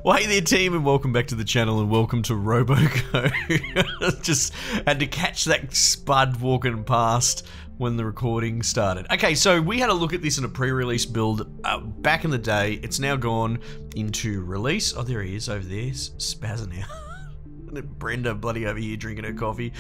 Well, hey there team, and welcome back to the channel, and welcome to RoboCo. Just had to catch that spud walking past when the recording started. Okay, so we had a look at this in a pre-release build back in the day. It's now gone into release. Oh, there he is over there, spazzing out. Brenda bloody over here drinking her coffee.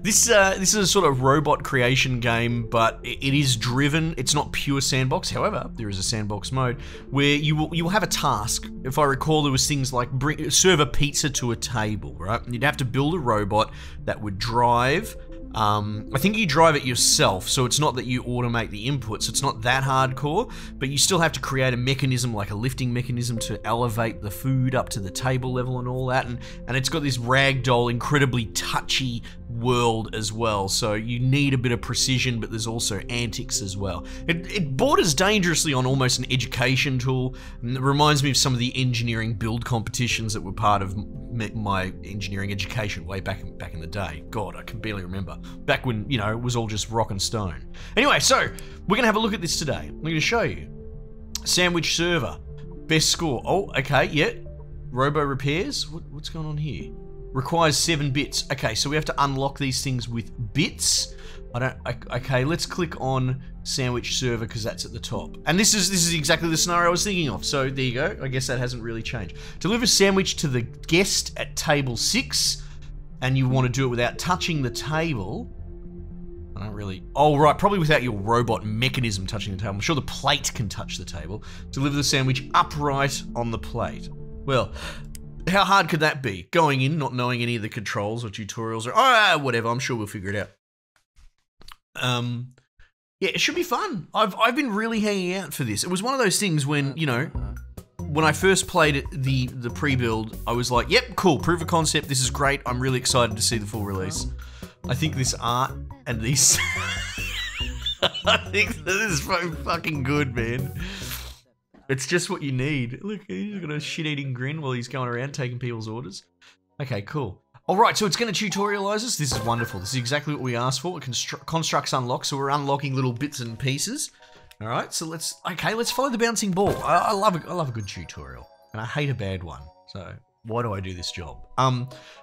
This is a sort of robot creation game, but it is driven. It's not pure sandbox. However, there is a sandbox mode where you will have a task. If I recall, there was things like serve a pizza to a table, right? And you'd have to build a robot that would drive. I think you drive it yourself, so it's not that you automate the inputs. It's not that hardcore, but you still have to create a mechanism, like a lifting mechanism, to elevate the food up to the table level and all that. And it's got this ragdoll, incredibly touchy world as well. So you need a bit of precision, but there's also antics as well. It borders dangerously on almost an education tool. And it reminds me of some of the engineering build competitions that were part of my engineering education way back in the day. God, I can barely remember. Back when, you know, it was all just rock and stone. Anyway, so we're going to have a look at this today. I'm going to show you. Sandwich server. Best score. Oh, okay, yeah. Robo repairs. What's going on here? Requires 7 bits. Okay, so we have to unlock these things with bits. Okay, let's click on sandwich server because that's at the top. And this is exactly the scenario I was thinking of. So there you go. I guess that hasn't really changed. Deliver sandwich to the guest at table 6. And you want to do it without touching the table. I don't really... Oh, right, probably without your robot mechanism touching the table. I'm sure the plate can touch the table. Deliver the sandwich upright on the plate. Well, how hard could that be? Going in, not knowing any of the controls or tutorials or whatever. I'm sure we'll figure it out. Yeah, it should be fun. I've been really hanging out for this. It was one of those things when, you know... When I first played it, the pre-build, I was like, yep, cool, proof of concept, this is great, I'm really excited to see the full release. I think this art and these... I think this is fucking good, man. It's just what you need. Look, he's got a shit-eating grin while he's going around taking people's orders. Okay, cool. Alright, so it's going to tutorialize us. This is wonderful. This is exactly what we asked for. Constructs unlock, so we're unlocking little bits and pieces. All right, so let's follow the bouncing ball. I love a good tutorial, and I hate a bad one. So why do I do this job?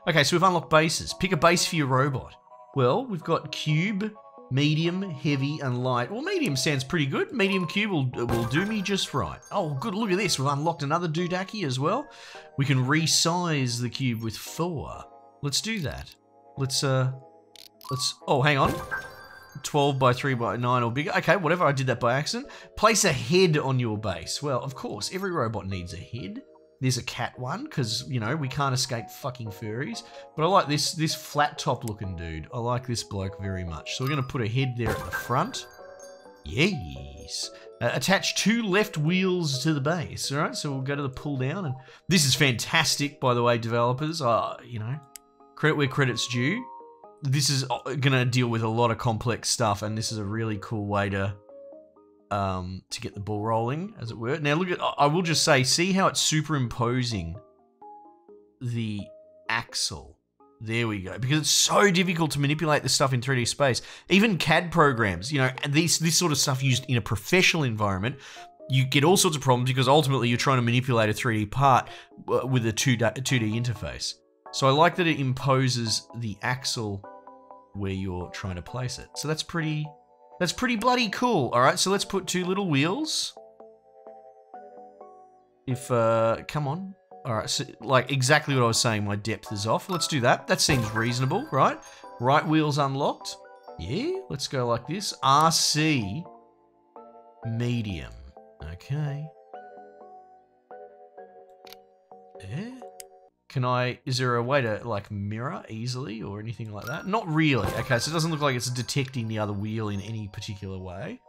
Okay, so we've unlocked bases. Pick a base for your robot. Well, we've got cube, medium, heavy, and light. Well, medium sounds pretty good. Medium cube will do me just right. Oh, good. Look at this. We've unlocked another doodaki as well. We can resize the cube with 4. Let's do that. Let's. Oh, hang on. 12 by 3 by 9 or bigger. Okay, whatever, I did that by accident. Place a head on your base. Well, of course, every robot needs a head. There's a cat one, because, you know, we can't escape fucking furries. But I like this flat top looking dude. I like this bloke very much. So we're going to put a head there at the front. Yes. Attach 2 left wheels to the base. All right, so we'll go to the pull down. And this is fantastic, by the way, developers. You know, credit where credit's due. This is gonna deal with a lot of complex stuff, and this is a really cool way to get the ball rolling, as it were. Now, look at, I will just say, see how it's superimposing the axle. There we go. Because it's so difficult to manipulate this stuff in 3D space. Even CAD programs, you know, this sort of stuff used in a professional environment, you get all sorts of problems because ultimately you're trying to manipulate a 3D part with a 2D interface. So I like that it imposes the axle where you're trying to place it. So that's pretty bloody cool. All right, so let's put 2 little wheels. Come on. All right, so like exactly what I was saying, my depth is off. Let's do that. That seems reasonable, right? Right wheel's unlocked. Yeah, let's go like this. RC, medium. Okay. Yeah. Is there a way to, like, mirror easily or anything like that? Not really. Okay, so it doesn't look like it's detecting the other wheel in any particular way.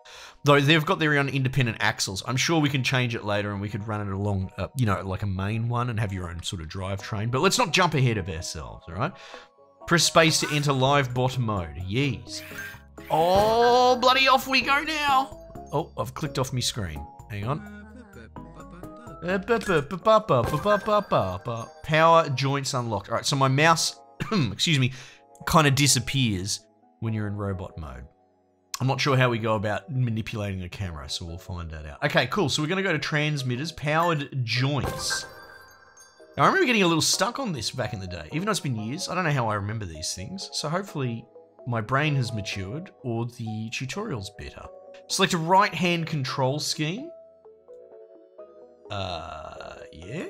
Though they've got their own independent axles. I'm sure we can change it later and we could run it along, you know, like a main one and have your own sort of drivetrain. But let's not jump ahead of ourselves, all right? Press space to enter live bot mode. Yes. Oh, bloody off we go now. Oh, I've clicked off my screen. Hang on. Power joints unlocked. All right, so my mouse, excuse me, kind of disappears when you're in robot mode. I'm not sure how we go about manipulating a camera, so we'll find that out. Okay, cool. So we're going to go to transmitters, powered joints. Now, I remember getting a little stuck on this back in the day. Even though it's been years, I don't know how I remember these things. So hopefully my brain has matured or the tutorial's better. Select a right-hand control scheme. Yeah.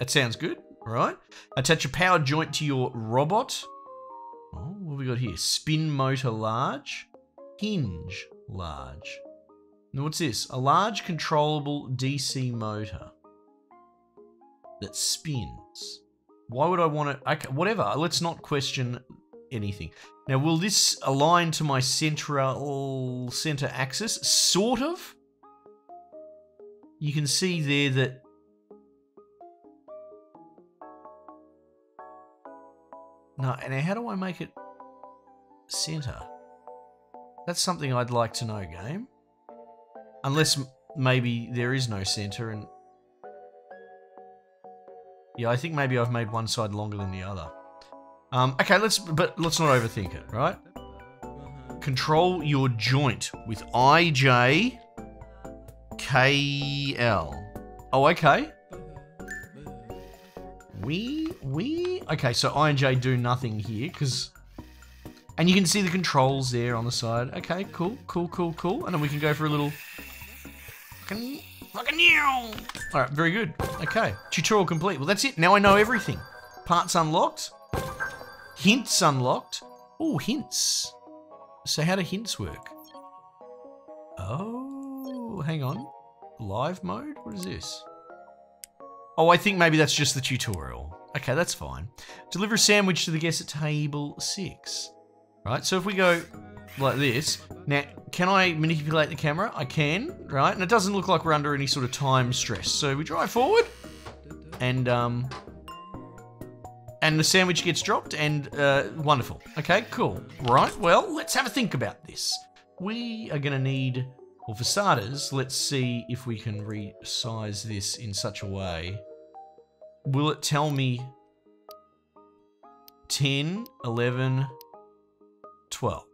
That sounds good. All right. Attach a powered joint to your robot. Oh, what have we got here? Spin motor large. Hinge large. Now what's this? A large controllable DC motor that spins. Why would I want it? Okay, whatever. Let's not question anything. Now, will this align to my center axis? Sort of. You can see there that no, and how do I make it center? That's something I'd like to know, game. Unless maybe there is no center and... Yeah, I think maybe I've made one side longer than the other. Okay, let's not overthink it, right? Control your joint with IJKL. Oh, okay. Okay, so I and J do nothing here, because... And you can see the controls there on the side. Okay, cool. And then we can go for a little... Alright, very good. Okay, tutorial complete. Well, that's it. Now I know everything. Parts unlocked. Hints unlocked. Oh, hints. So how do hints work? Oh, hang on. Live mode? What is this? Oh, I think maybe that's just the tutorial. Okay, that's fine. Deliver a sandwich to the guest at table 6. Right, so if we go like this, now, can I manipulate the camera? I can, right? And it doesn't look like we're under any sort of time stress. So we drive forward, and the sandwich gets dropped, and wonderful. Okay, cool. Right, well, let's have a think about this. We are gonna need, well, for starters, let's see if we can resize this in such a way. Will it tell me 10, 11, 12?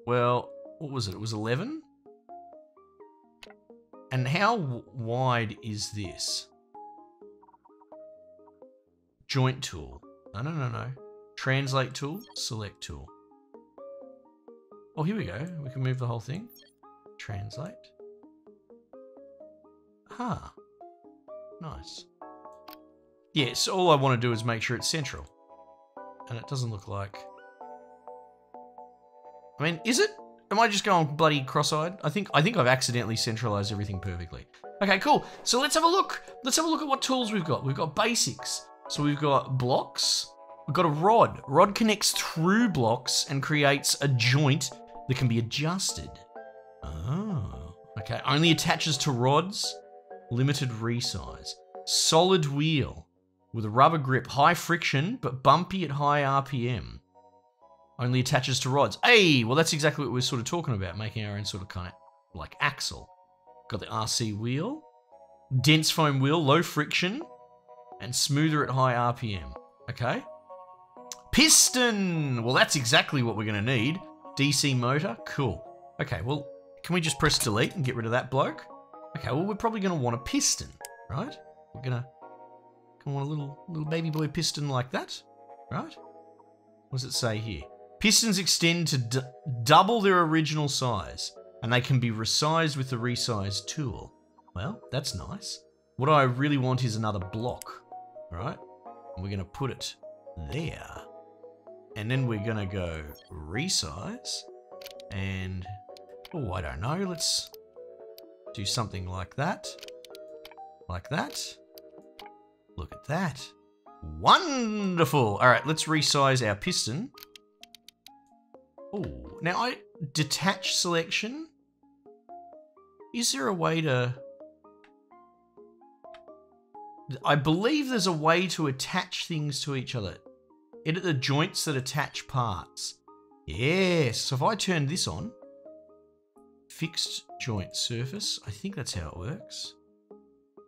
Well, what was it? It was 11? And how wide is this? Joint tool. No. Translate tool, select tool. Oh, here we go. We can move the whole thing. Translate. Ah. Nice. Yeah, so all I want to do is make sure it's central. And it doesn't look like... I mean, is it? Am I just going bloody cross-eyed? I think I've accidentally centralized everything perfectly. Okay, cool. So let's have a look. Let's have a look at what tools we've got. We've got basics. So we've got blocks. We've got a rod. Rod connects through blocks and creates a joint that can be adjusted. Oh, okay. Only attaches to rods. Limited resize. Solid wheel with a rubber grip. High friction, but bumpy at high RPM. Only attaches to rods. Hey, well, that's exactly what we're sort of talking about, making our own sort of kind of like axle. Got the RC wheel, dense foam wheel, low friction, and smoother at high RPM. Okay. Piston. Well, that's exactly what we're going to need. DC motor. Cool. Okay, well, can we just press delete and get rid of that bloke? Okay, well, we're probably going to want a piston, right? We're going to want a little baby boy piston like that, right? What does it say here? Pistons extend to double their original size, and they can be resized with the resize tool. Well, that's nice. What I really want is another block, right? And we're going to put it there. And then we're going to go resize, and, oh, I don't know, let's do something like that. Like that. Look at that. Wonderful. All right, let's resize our piston. Oh, now I detach selection. Is there a way to... I believe there's a way to attach things to each other. Edit the joints that attach parts. Yes, so if I turn this on, fixed joint surface, I think that's how it works.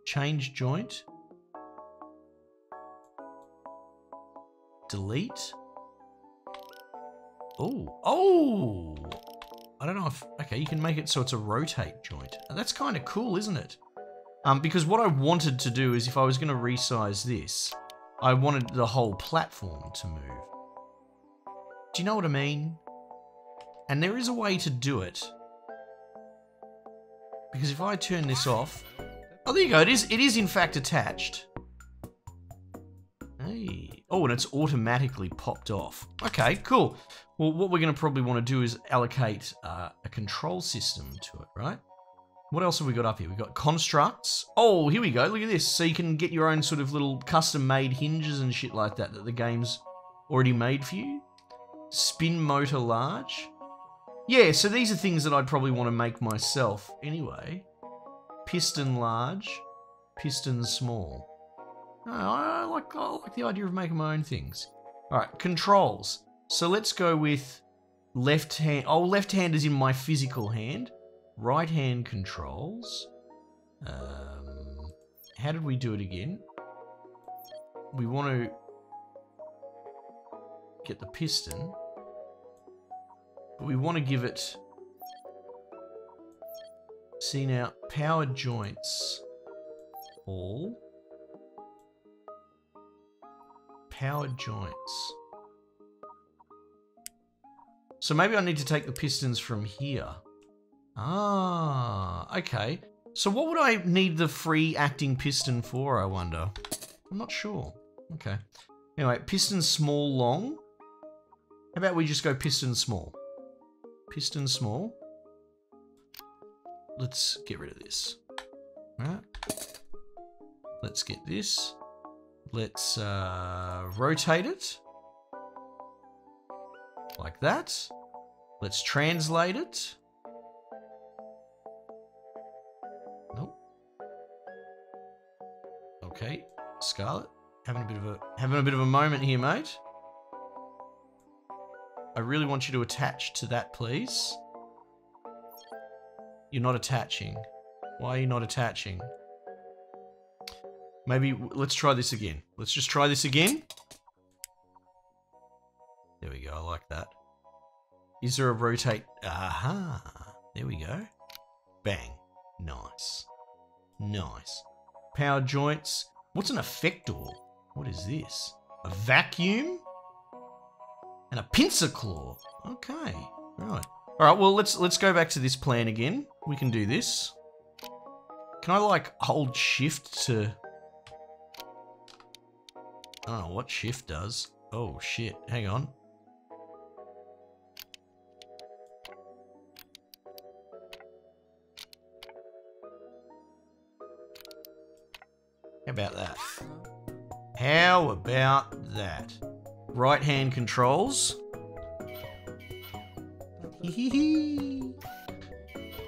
Change joint. Delete. Oh, oh! I don't know if, okay, you can make it so it's a rotate joint. That's kind of cool, isn't it? Because what I wanted to do is if I was going to resize this, I wanted the whole platform to move. Do you know what I mean? And there is a way to do it. Because if I turn this off, oh, there you go. It is in fact attached. Hey. Oh, and it's automatically popped off. Okay, cool. Well, what we're going to probably want to do is allocate a control system to it, right? What else have we got up here? We've got constructs. Oh, here we go. Look at this. So you can get your own sort of little custom-made hinges and shit like that that the game's already made for you. Spin motor large. Yeah, so these are things that I'd probably want to make myself anyway. Piston large, piston small. Oh, I like the idea of making my own things. All right, controls. So let's go with left hand. Oh, left hand is in my physical hand. Right hand controls. How did we do it again? We want to get the piston. But we want to give it, see now, power joints, all, power joints. So maybe I need to take the pistons from here. Ah, okay. So what would I need the free acting piston for, I wonder? I'm not sure. Okay. Anyway, piston small, long. How about we just go piston small? Piston small. Let's get rid of this. All right. Let's get this. Let's rotate it. Like that. Let's translate it. Nope. Okay, Scarlet, having a bit of a moment here, mate. I really want you to attach to that, please. You're not attaching. Why are you not attaching? Maybe let's try this again. Let's just try this again. There we go. I like that. Is there a rotate? Aha. There we go. Bang. Nice. Nice. Power joints. What's an effector? What is this? A vacuum? And a pincer claw. Okay. Right. Alright, well let's go back to this plan again. We can do this. Can I like hold shift to, I don't know what shift does. Oh shit. Hang on. How about that? How about that? Right hand controls.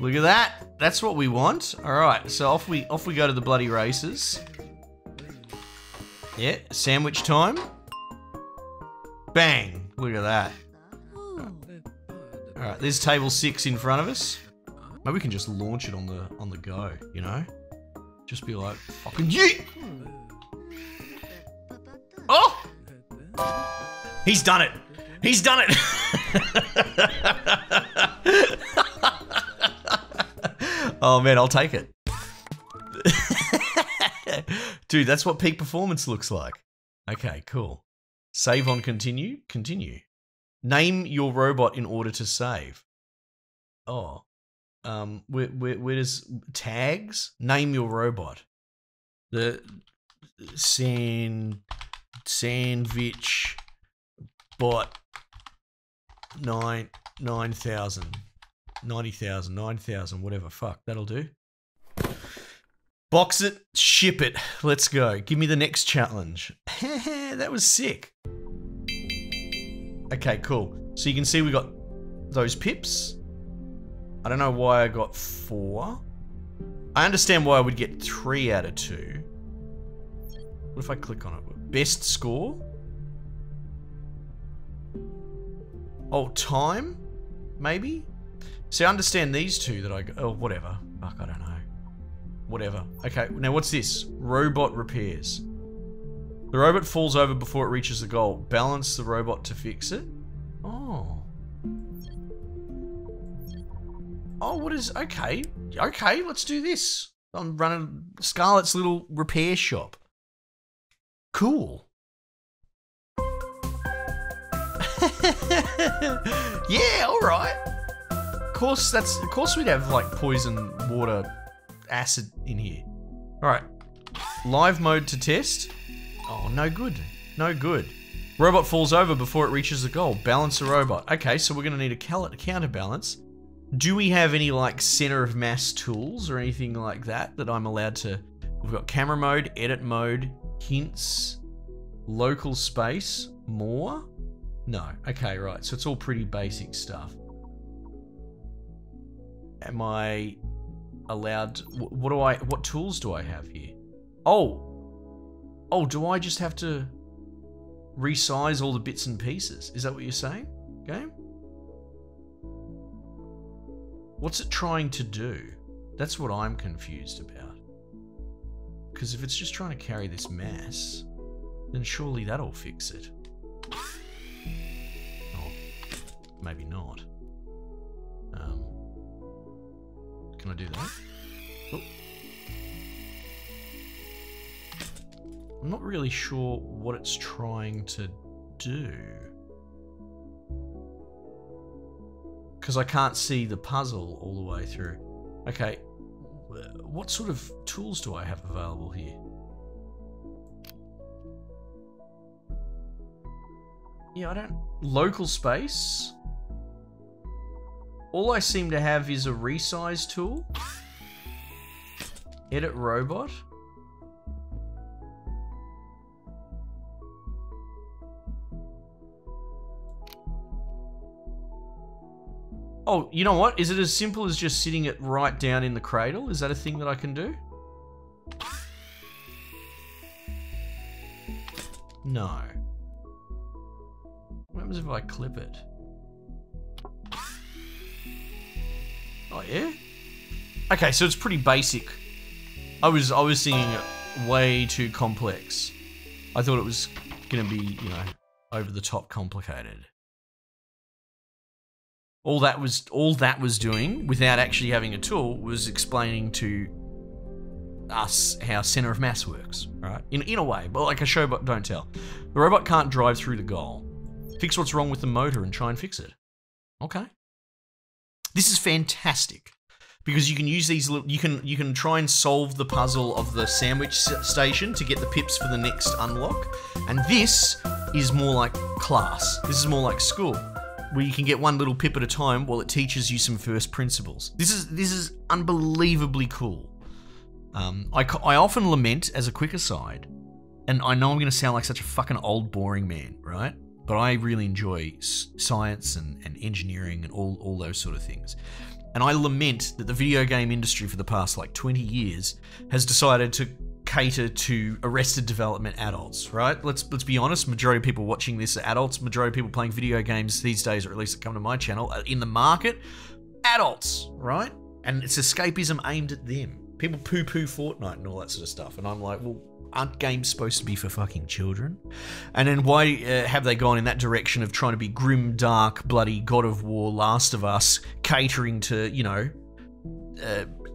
Look at that. That's what we want. All right, so off we go to the bloody races. Yeah, sandwich time. Bang! Look at that. All right, there's table 6 in front of us. Maybe we can just launch it on the go, you know? Just be like, fucking yeet! Oh! He's done it! He's done it! Oh man, I'll take it. Dude, that's what peak performance looks like. Okay, cool. Save on continue. Continue. Name your robot in order to save. Oh. Where does tags? Name your robot. The sandwich bot 9,000, 90,000, 9,000, whatever. Fuck, that'll do. Box it, ship it. Let's go. Give me the next challenge. That was sick. Okay, cool. So you can see we got those pips. I don't know why I got 4. I understand why I would get 3 out of 2. What if I click on it? Best score? Oh, time? Maybe? See, I understand these 2 that I got. Oh, whatever. Fuck, I don't know. Whatever. Okay, now what's this? Robot repairs. The robot falls over before it reaches the goal. Balance the robot to fix it. Oh. Oh, what is... Okay. Okay, let's do this. I'm running Scarlet's little repair shop. Cool. Yeah, all right. Of course we'd have like poison, water, acid in here. All right. Live mode to test. Oh, no good. No good. Robot falls over before it reaches the goal. Balance the robot. Okay, so we're going to need a counterbalance. Do we have any like center of mass tools or anything like that that I'm allowed to... We've got camera mode, edit mode, hints, local space, more? No. Okay, right. So it's all pretty basic stuff. Am I allowed... What tools do I have here? Oh, do I just have to resize all the bits and pieces? Is that what you're saying, game? What's it trying to do? That's what I'm confused about. Because if it's just trying to carry this mass, then surely that'll fix it. Oh, maybe not. Can I do that? Oh. I'm not really sure what it's trying to do. Because I can't see the puzzle all the way through. Okay, what sort of tools do I have available here? Yeah, I don't... Local space? All I seem to have is a resize tool. Edit robot. Oh, you know what? Is it as simple as just sitting it right down in the cradle? Is that a thing that I can do? No. What happens if I clip it? Oh, yeah? Okay, so it's pretty basic. I was thinking it way too complex. I thought it was gonna be, you know, over the top complicated. All that was doing, without actually having a tool, was explaining to us how center of mass works, right? In a way, but like a show but don't tell. The robot can't drive through the goal. Fix what's wrong with the motor and try and fix it. Okay. This is fantastic because you can use these little, you can try and solve the puzzle of the sandwich station to get the pips for the next unlock. And this is more like class. This is more like school, where you can get one little pip at a time while it teaches you some first principles. This is unbelievably cool. I often lament, as a quick aside, and I know I'm going to sound like such a fucking old boring man, right? But I really enjoy science and engineering and all those sort of things. And I lament that the video game industry for the past like 20 years has decided to cater to Arrested Development adults, right? Let's be honest, majority of people watching this are adults, majority of people playing video games these days, or at least that come to my channel, are in the market, adults, right? And it's escapism aimed at them. People poo-poo Fortnite and all that sort of stuff, and I'm like, well, aren't games supposed to be for fucking children? And then why have they gone in that direction of trying to be grim, dark, bloody God of War, Last of Us, catering to, you know,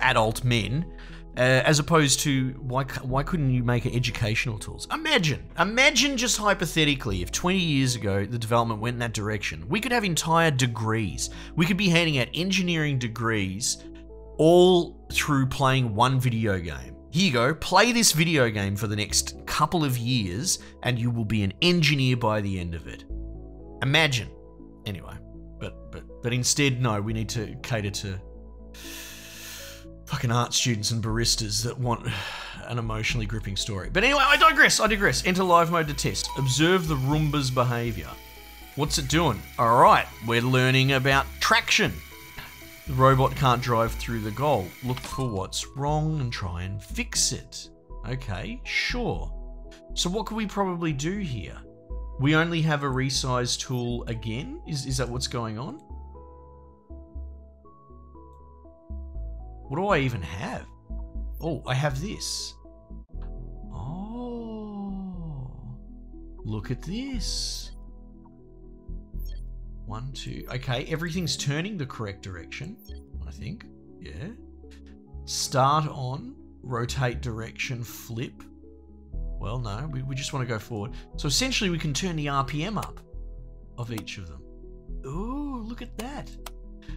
adult men, as opposed to why couldn't you make it educational tools? Imagine just hypothetically if 20 years ago the development went in that direction. We could have entire degrees. We could be handing out engineering degrees all through playing one video game. Here you go, play this video game for the next couple of years and you will be an engineer by the end of it. Imagine. Anyway, but instead, no, we need to cater to fucking art students and baristas that want an emotionally gripping story. But anyway, I digress. Enter live mode to test. Observe the Roomba's behavior. What's it doing? All right, we're learning about traction. The robot can't drive through the goal. Look for what's wrong and try and fix it. Okay, sure. So what could we probably do here? We only have a resize tool again? Is that what's going on? What do I even have? Oh, I have this. Oh, look at this. 1, 2, okay, everything's turning the correct direction. I think. Yeah. Start on, rotate direction, flip. Well, no, we just want to go forward. So essentially we can turn the RPM up of each of them. Ooh, look at that.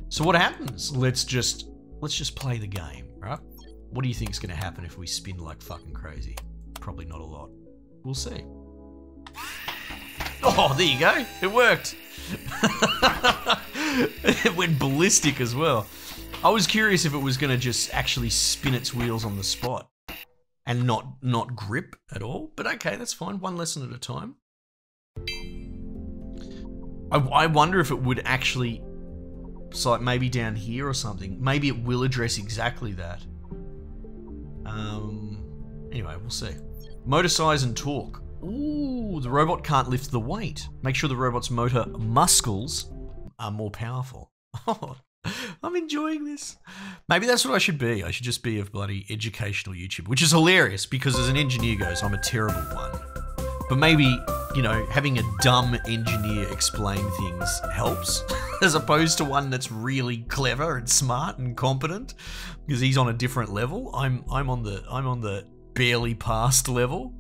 So what happens? Let's just play the game, right? What do you think is going to happen if we spin like fucking crazy? Probably not a lot. We'll see. Oh, there you go. It worked. It went ballistic as well. I was curious if it was going to just actually spin its wheels on the spot and not grip at all. But okay, that's fine. One lesson at a time. I wonder if it would actually... So like maybe down here or something. Maybe it will address exactly that. Anyway, we'll see. Motor size and torque. Ooh, the robot can't lift the weight. Make sure the robot's motor muscles are more powerful. Oh, I'm enjoying this. Maybe that's what I should be. I should just be a bloody educational YouTuber, which is hilarious because as an engineer goes, I'm a terrible one. But maybe, you know, having a dumb engineer explain things helps, as opposed to one that's really clever and smart and competent, because he's on a different level. I'm on the barely passed level.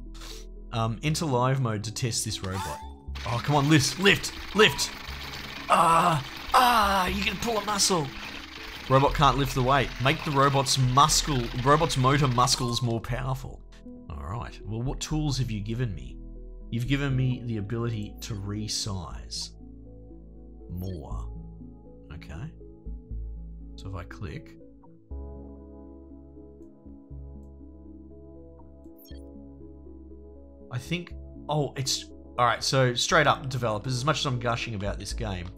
Enter live mode to test this robot. Oh, come on, lift. You can pull a muscle. Robot can't lift the weight. Make the robot's motor muscles more powerful. All right. Well, what tools have you given me? You've given me the ability to resize more. Okay. So if I click. I think, oh, it's, all right, so straight up developers, as much as I'm gushing about this game,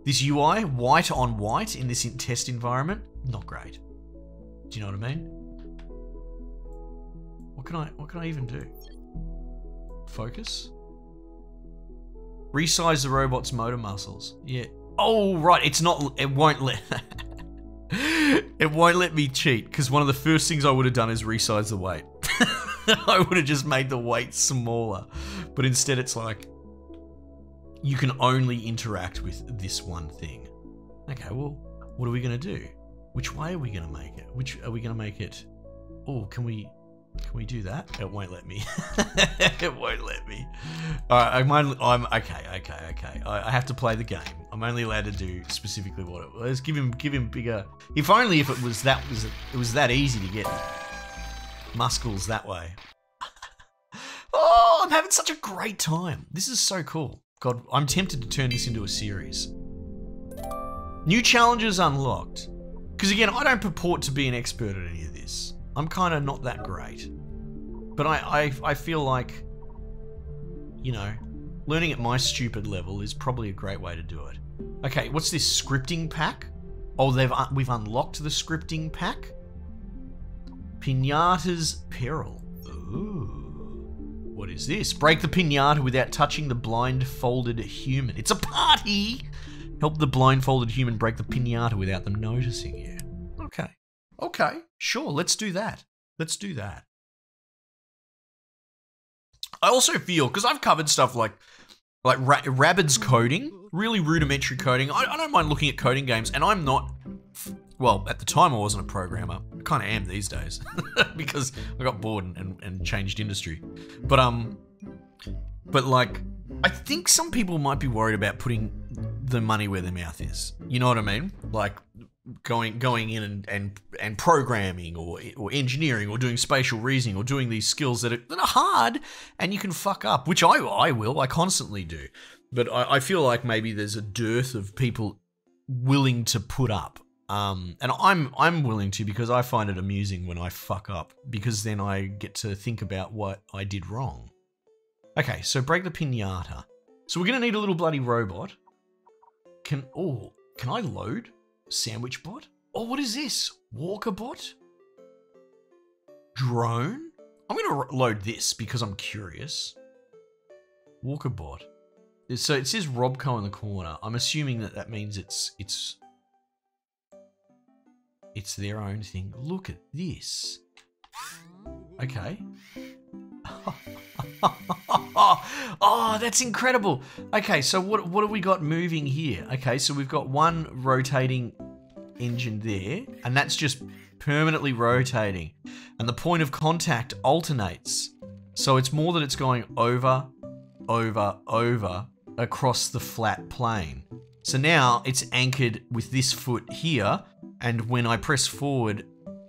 this UI, white on white in this test environment, not great. Do you know what I mean? What can I even do? Focus? Resize the robot's motor muscles. Yeah. Oh, right, it won't let, it won't let me cheat, because one of the first things I would have done is resize the weight. I would have just made the weight smaller. But instead it's like, you can only interact with this one thing. Okay, well, what are we going to do? Which way are we going to make it? Which are we going to make it? Oh, can we do that? It won't let me. It won't let me. All right, I'm okay. I have to play the game. I'm only allowed to do specifically what it was. Give him bigger. If only if it was that easy to get muscles that way. Oh, I'm having such a great time. This is so cool. God, I'm tempted to turn this into a series. New challenges unlocked. Because again, I don't purport to be an expert at any of this. I'm kind of not that great. But I feel like, you know, learning at my stupid level is probably a great way to do it. Okay, what's this scripting pack? Oh, we've unlocked the scripting pack. Pinata's Peril. Ooh. What is this? Break the pinata without touching the blindfolded human. It's a party! Help the blindfolded human break the pinata without them noticing you. Okay. Okay. Sure, let's do that. Let's do that. I also feel, because I've covered stuff like Rabbids coding, really rudimentary coding. I don't mind looking at coding games, and I'm not... Well, at the time I wasn't a programmer. I kind of am these days because I got bored and changed industry. But like, I think some people might be worried about putting the money where their mouth is. You know what I mean? Like going in and programming or engineering or doing spatial reasoning or doing these skills that are hard and you can fuck up, which I will. I constantly do. But I feel like maybe there's a dearth of people willing to put up. And I'm willing to, because I find it amusing when I fuck up, because then I get to think about what I did wrong. Okay, so break the pinata. So we're gonna need a little bloody robot. Can I load sandwich bot? Oh, what is this? Walker bot? Drone? I'm gonna load this because I'm curious. Walker bot. So it says RoboCo in the corner. I'm assuming that means it's their own thing. Look at this. Okay. Oh, that's incredible. Okay, so what have we got moving here? Okay, so we've got one rotating engine there, and that's just permanently rotating. And the point of contact alternates. So it's more that it's going over, over, over across the flat plane. So now it's anchored with this foot here, and when I press forward,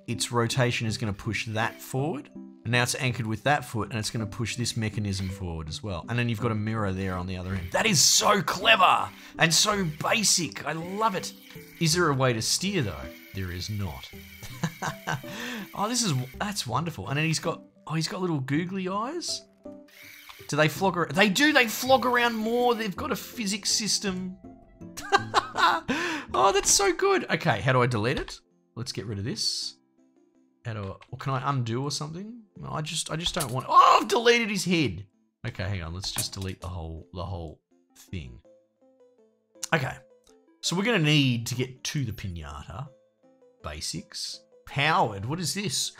its rotation is going to push that forward. And now it's anchored with that foot, and it's going to push this mechanism forward as well. And then you've got a mirror there on the other end. That is so clever and so basic. I love it. Is there a way to steer though? There is not. Oh, that's wonderful. And then he's got little googly eyes. Do they flog around? They do. They flog around more. They've got a physics system. Oh, that's so good. Okay, how do I delete it? Let's get rid of this. Or can I undo or something? No, I just don't want. Oh, I've deleted his head. Okay, hang on. Let's just delete the whole thing. Okay, so we're gonna need to get to the pinata. Basics. Powered. What is this?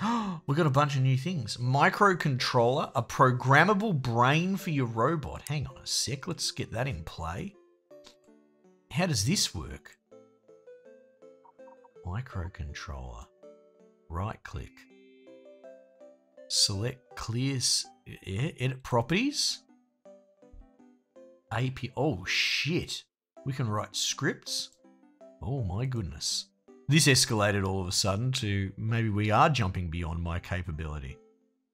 We've got a bunch of new things. Microcontroller, a programmable brain for your robot. Hang on a sec. Let's get that in play. How does this work? Microcontroller. Right click. Select clear. Edit properties. AP. Oh shit. We can write scripts. Oh my goodness. This escalated all of a sudden to maybe we are jumping beyond my capability.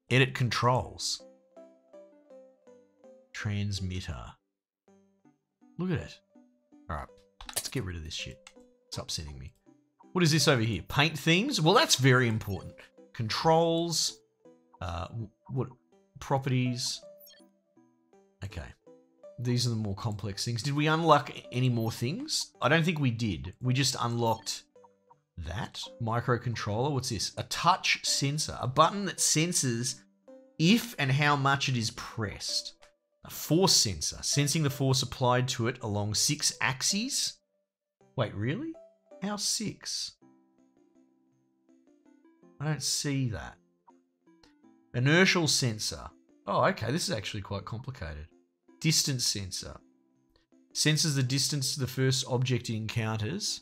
Edit controls. Transmitter. Look at it. All right, let's get rid of this shit. It's upsetting me. What is this over here? Paint themes? Well, that's very important. Controls. What properties? Okay. These are the more complex things. Did we unlock any more things? I don't think we did. We just unlocked that. Microcontroller. What's this? A touch sensor. A button that senses if and how much it is pressed. A force sensor. Sensing the force applied to it along 6 axes. Wait, really? How 6? I don't see that. Inertial sensor. Oh, okay. This is actually quite complicated. Distance sensor. Senses the distance to the first object it encounters.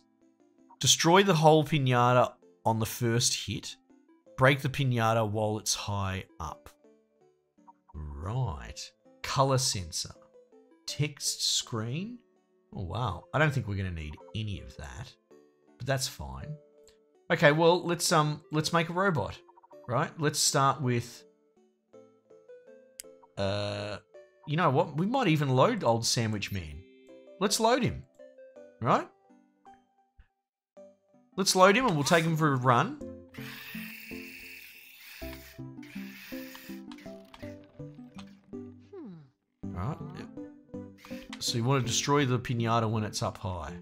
Destroy the whole pinata on the first hit. Break the pinata while it's high up. Right. Color sensor. Text screen. Oh, wow. I don't think we're going to need any of that. But that's fine. Okay, well, let's make a robot. Right? Let's start with... you know what? We might even load old Sandwich Man. Let's load him. Right? Let's load him and we'll take him for a run. Alright. Yep. So you want to destroy the pinata when it's up high.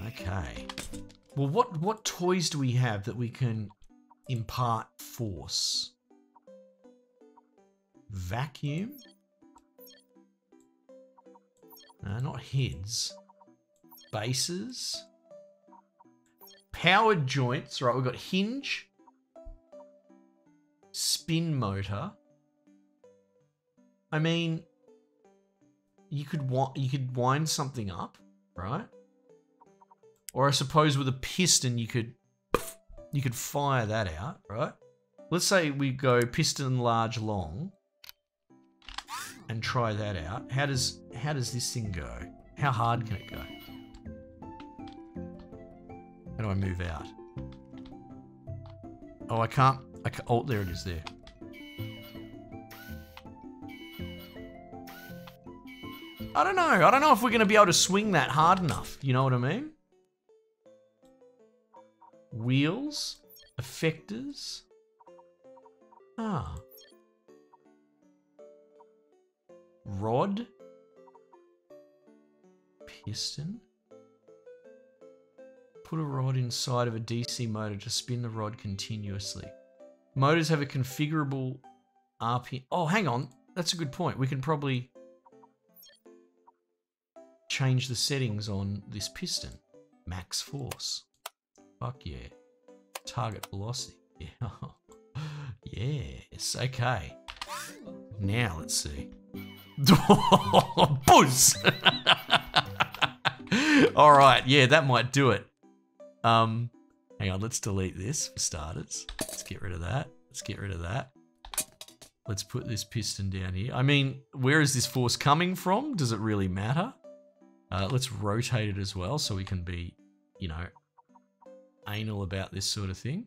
Okay. Well, what toys do we have that we can impart force? Vacuum? Not heads. Bases. Powered joints. Right, we've got hinge. Spin motor. I mean, you could wind something up, right? Or I suppose with a piston you could fire that out, right? Let's say we go piston large long and try that out. How does this thing go? How hard can it go? How do I move out? Oh, I can't. Oh, there it is there. I don't know. I don't know if we're going to be able to swing that hard enough. You know what I mean? Wheels. Effectors. Ah. Rod. Piston. Put a rod inside of a DC motor to spin the rod continuously. Motors have a configurable RPM. Oh, hang on. That's a good point. We can probably change the settings on this piston. Max force. Fuck yeah. Target velocity. Yeah. Yes. Okay. Now let's see. Buzz! All right. Yeah, that might do it. Hang on, let's delete this for starters. Let's get rid of that. Let's get rid of that. Let's put this piston down here. I mean, where is this force coming from? Does it really matter? Let's rotate it as well so we can be, you know, anal about this sort of thing.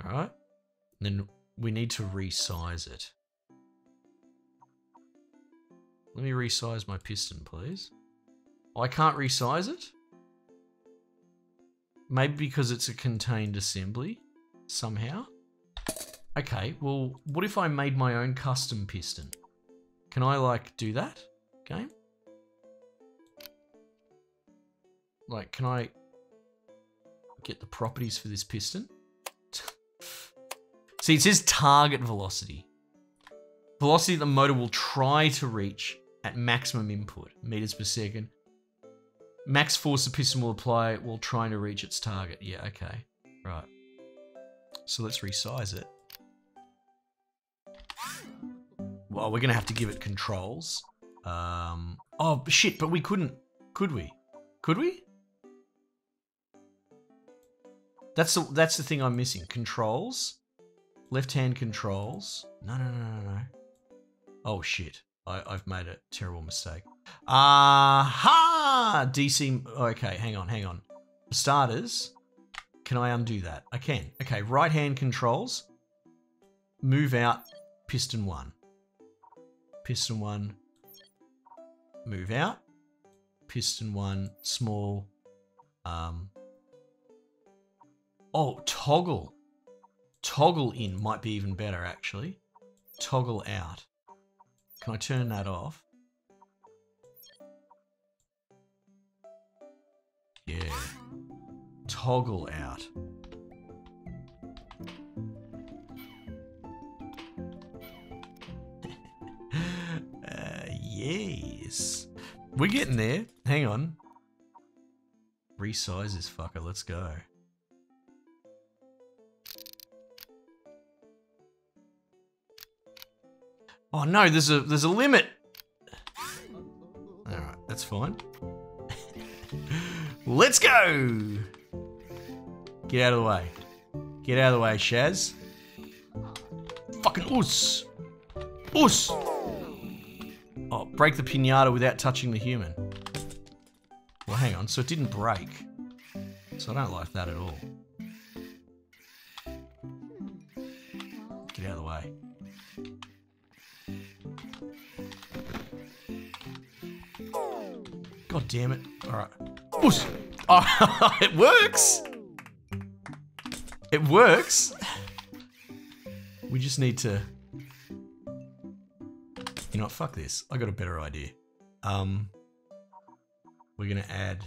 All right. Then we need to resize it. Let me resize my piston, please. Oh, I can't resize it? Maybe because it's a contained assembly somehow. Okay, well, what if I made my own custom piston? Can I, like, do that? Game? Like, can I get the properties for this piston? See, it says target velocity. Velocity the motor will try to reach at maximum input, meters per second. Max force the piston will apply while trying to reach its target. Yeah, okay. Right. So let's resize it. Well, we're going to have to give it controls. Oh, shit, but we couldn't. Could we? Could we? That's the thing I'm missing. Controls. Left-hand controls. No. Oh, shit. I've made a terrible mistake. Aha! DC. Okay, hang on. For starters, can I undo that? I can. Okay, right-hand controls. Move out piston 1. Piston 1. Move out. Piston 1. Small. Oh, toggle. Toggle in might be even better, actually. Toggle out. Can I turn that off? Yeah. Toggle out. Yes. We're getting there. Hang on. Resize this fucker. Let's go. Oh no, there's a limit. All right, that's fine. Let's go. Get out of the way. Get out of the way, Shaz. Fucking oos. Oos. Oh, break the pinata without touching the human. Well, hang on. So it didn't break. So I don't like that at all. Get out of the way. God damn it. Alright. Oosh. Oh, it works! It works! We just need to... You know what? Fuck this. I got a better idea. We're gonna add...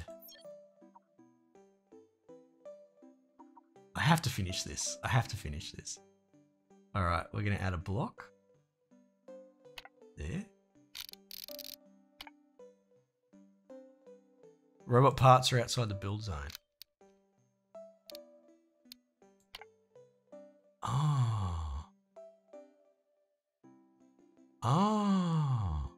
I have to finish this. I have to finish this. Alright, we're gonna add a block. There. Robot parts are outside the build zone. Oh. Oh.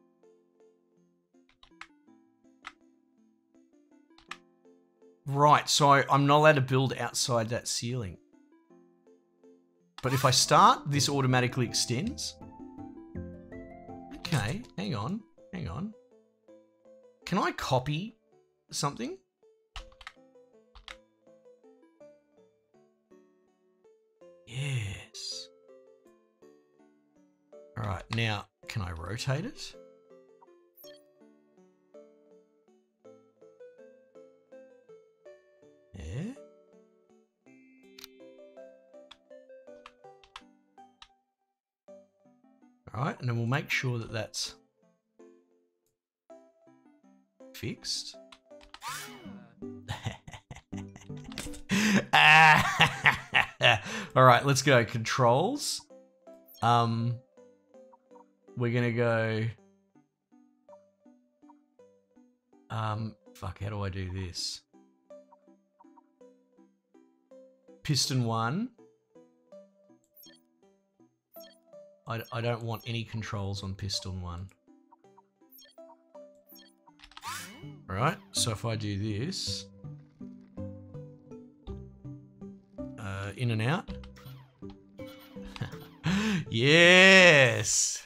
Right, so I'm not allowed to build outside that ceiling. But if I start, this automatically extends. Okay, hang on. Can I copy something? Yes. All right, now can I rotate it? Yeah. All right, and then we'll make sure that that's fixed. All right, let's go. Controls. We're gonna go. Fuck. How do I do this? Piston 1. I don't want any controls on piston 1. Alright, so if I do this... in and out. Yes!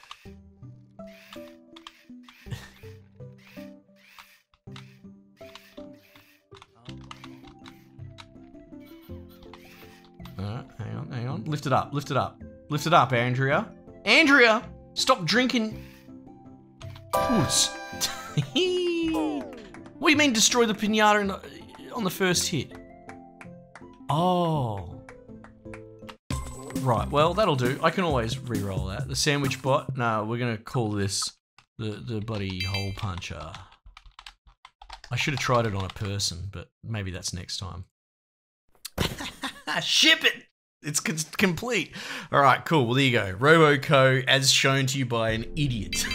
Hang on. Lift it up, lift it up. Lift it up, Andrea. Andrea! Stop drinking... Puss. What do you mean destroy the pinata on the first hit? Oh. Right, well, that'll do. I can always re-roll that. The sandwich bot? No, we're gonna call this the bloody hole puncher. I should have tried it on a person, but maybe that's next time. Ship it! It's complete. All right, cool. Well, there you go. RoboCo, as shown to you by an idiot.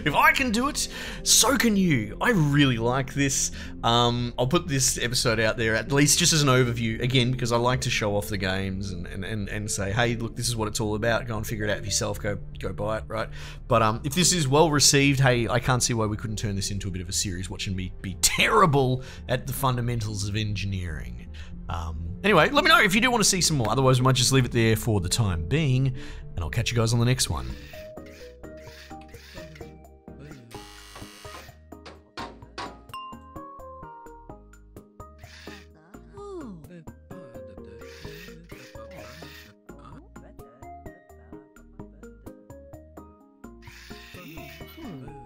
If I can do it, so can you. I really like this. I'll put this episode out there at least just as an overview, again, because I like to show off the games and say, hey, look, this is what it's all about. Go and figure it out for yourself. Go buy it, right? But if this is well received, hey, I can't see why we couldn't turn this into a bit of a series, watching me be terrible at the fundamentals of engineering. Anyway, let me know if you do want to see some more. Otherwise, we might just leave it there for the time being, and I'll catch you guys on the next one. Hmm.